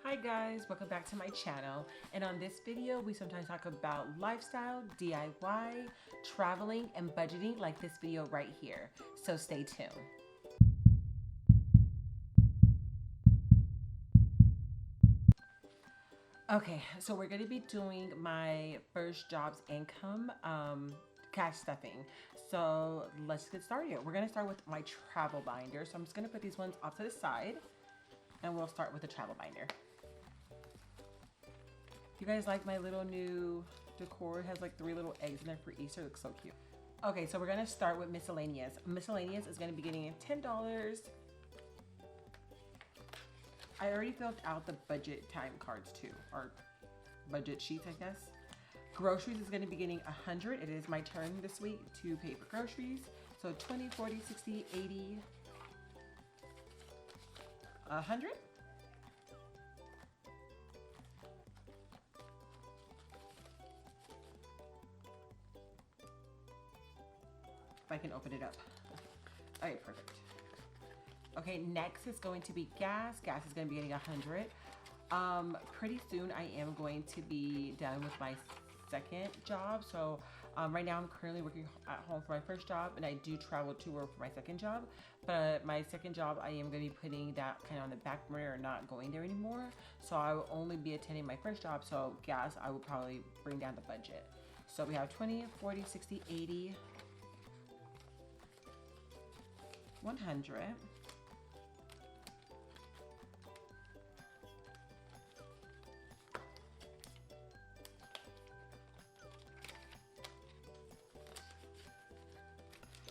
Hi guys, welcome back to my channel. And on this video, we sometimes talk about lifestyle, DIY, traveling, and budgeting like this video right here. So stay tuned. Okay, so we're gonna be doing my first job's income, cash stuffing. So let's get started. We're gonna start with my travel binder. So I'm just gonna put these ones off to the side and we'll start with the travel binder. You guys like my little new decor? It has like 3 little eggs in there for Easter. It looks so cute. Okay, so we're gonna start with miscellaneous. Miscellaneous is gonna be getting $10. I already filled out the budget time cards too, or budget sheets, I guess. Groceries is gonna be getting 100. It is my turn this week to pay for groceries. So 20, 40, 60, 80, 100. If I can open it up. Okay, perfect. Okay, next is going to be gas. Gas is going to be getting 100. Pretty soon I am going to be done with my second job. So right now I'm currently working at home for my first job, and I do travel to work for my second job. But my second job, I am going to be putting that kind of on the back burner or not going there anymore. So I will only be attending my first job. So gas, I will probably bring down the budget. So we have 20, 40, 60, 80, 100.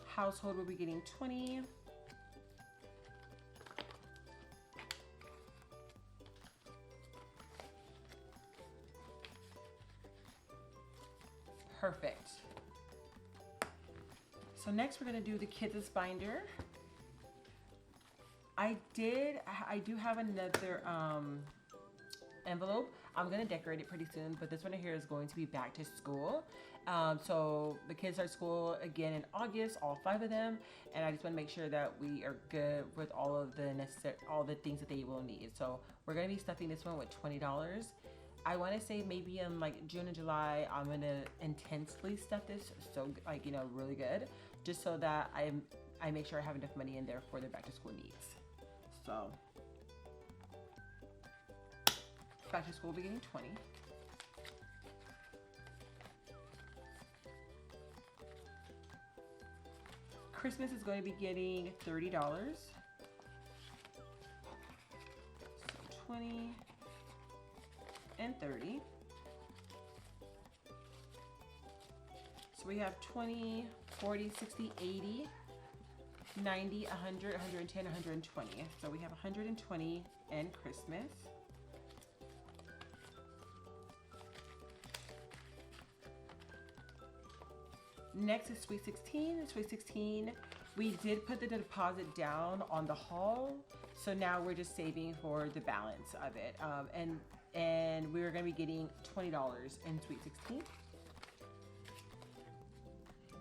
Household will be getting 20. Perfect. So next we're gonna do the kids' binder. I do have another envelope. I'm gonna decorate it pretty soon, but this one here is going to be back to school. So the kids start school again in August, all 5 of them, and I just want to make sure that we are good with all of the things that they will need. So we're gonna be stuffing this one with $20. I want to say maybe in like June and July, I'm gonna intensely stuff this, so like really good, just so that I make sure I have enough money in there for their back to school needs. So back to school will be getting 20. Christmas is going to be getting $30. So 20 and 30. So we have 20, 40, 60, 80, 90, 100, 110, 120. So we have 120 in Christmas. Next is Sweet 16. Sweet 16, we did put the deposit down on the haul, so now we're just saving for the balance of it. And we're gonna be getting $20 in Sweet 16.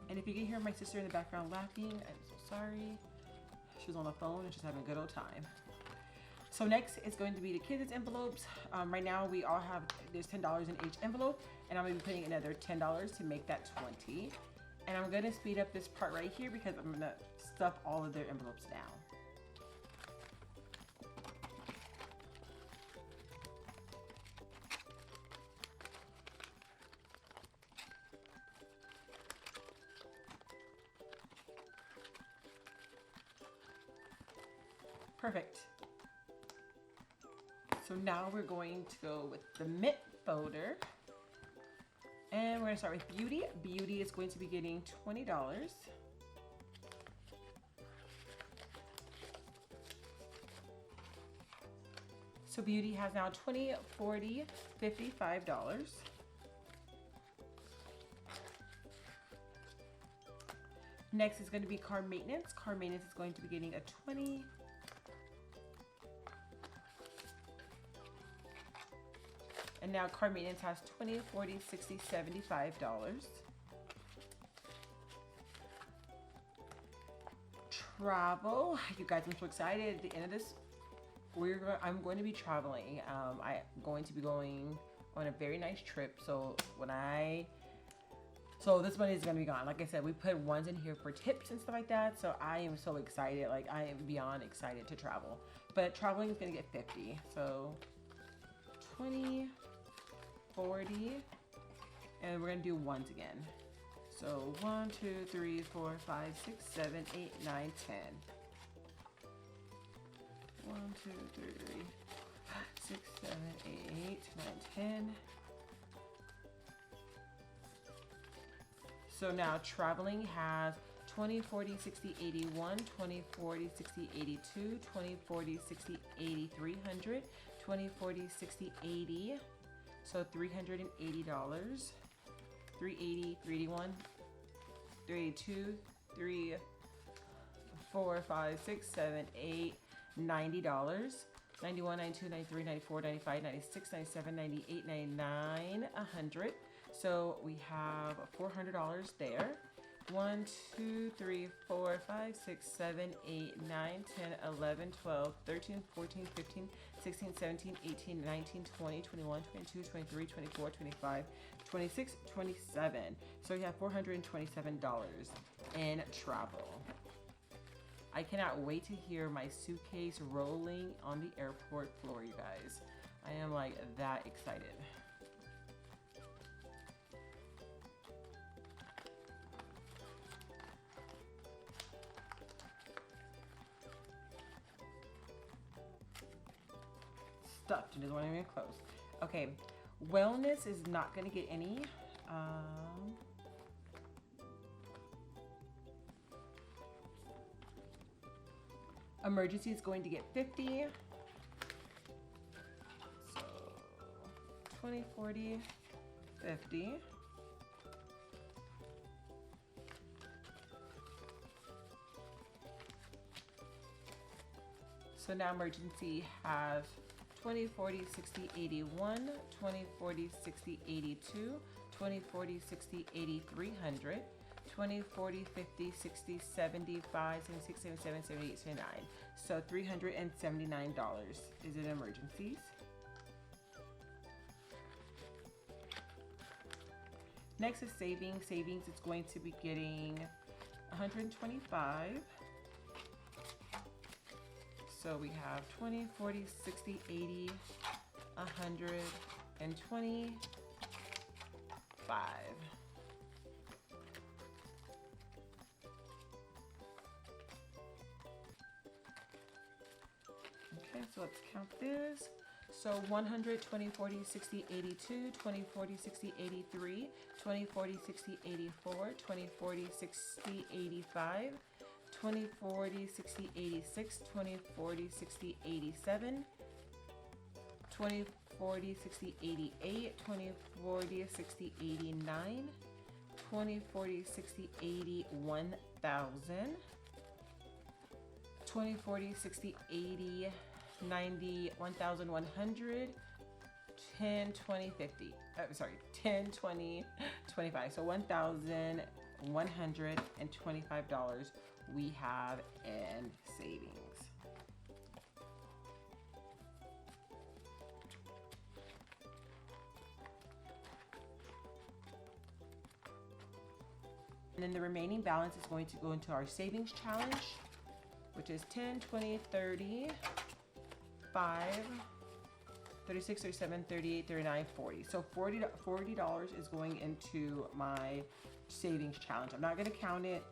And if you can hear my sister in the background laughing, I'm so sorry. She's on the phone and she's having a good old time. So next is going to be the kids' envelopes. Right now we all have, there's $10 in each envelope, and I'm gonna be putting another $10 to make that 20. And I'm gonna speed up this part right here because I'm gonna stuff all of their envelopes now. Perfect. So now we're going to go with the mint folder. And we're gonna start with Beauty. Beauty is going to be getting $20. So Beauty has now $20, $40, $55. Next is going to be car maintenance. Car maintenance is going to be getting a 20. And now car maintenance has $20, $40, $60, $75. Travel. You guys, I'm so excited. At the end of this I'm going to be traveling. I'm going to be going on a very nice trip. So this money is going to be gone. Like I said, we put ones in here for tips and stuff like that. So I am so excited. Like I am beyond excited to travel. But traveling is going to get 50. So 20, 40, and we're going to do ones again. So 1, 2, 3, 4, 5, 6, 7, 8, 9, 10. 1, 2, 3, 6, 7, 8, 9, 10. So now traveling has 20, 40, 60, 81, 20, 40, 60, 82, 20, 40, 60, 80, 300, 20, 40, 60, 80. So $380. 380, 381, 382, 3, 4, 5, 6, 7, 8, $90. 91, 92, 93, 94, 95, 96, 97, 98, 99, 100. So we have $400 there. 1, 2, 3, 4, 5, 6, 7, 8, 9, 10, 11, 12, 13, 14, 15, 16, 17, 18, 19, 20, 21, 22, 23, 24, 25, 26, 27. So we have $427 in travel. I cannot wait to hear my suitcase rolling on the airport floor, you guys. I am like that excited. Stuffed, it doesn't want to even close. Okay, wellness is not going to get any. Emergency is going to get 50. So 20, 40, 50. So now emergency has 20, 40, 60, 81, 20, 40, 60, 82, 20, 40, 60, 80, 300, 20, 40, 50, 60, 75, 76, 77, 78, 79. So $379 is in emergencies. Next is savings. Savings is going to be getting 125. So we have 20, 40, 60, 80, 125. Okay, so let's count this. So 100, 20, 40, 60, 82, 20, 40, 60, 83, 20, 40, 60, 84, 20, 40, 60, 85, 20, 40, 60, 86, 20, 40, 60, 87, 20, 40, 60, 88, 20, 40, 60, 89, 20, 40, 60, 80, 1,000, 20, 40, 60, 80, 90, 1,100, 10, 20, 50. Sorry, 10, 20, 25. So $1,125 we have in savings. And then the remaining balance is going to go into our savings challenge, which is 10, 20, 30, 5, 36, 37, 38, 39, 40. So $40 is going into my savings challenge. I'm not going to count it.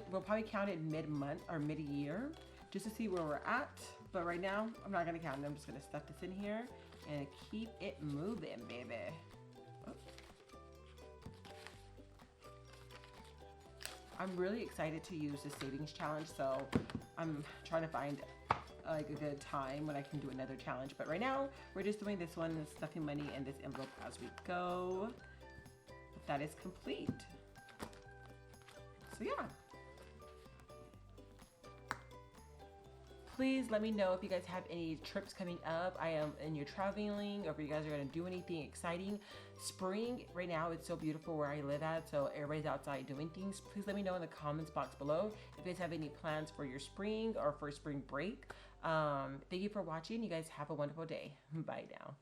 We'll probably count it mid-month or mid-year just to see where we're at. But right now, I'm not going to count it. I'm just going to stuff this in here and keep it moving, baby. I'm really excited to use this savings challenge, so I'm trying to find like a good time when I can do another challenge. But right now, we're just doing this one and stuffing money in this envelope as we go. But that is complete. So yeah. Please let me know if you guys have any trips coming up. And you're traveling, or if you guys are gonna do anything exciting. Spring, right now, it's so beautiful where I live at, so everybody's outside doing things. Please let me know in the comments box below if you guys have any plans for your spring or for spring break. Thank you for watching. You guys have a wonderful day. Bye now.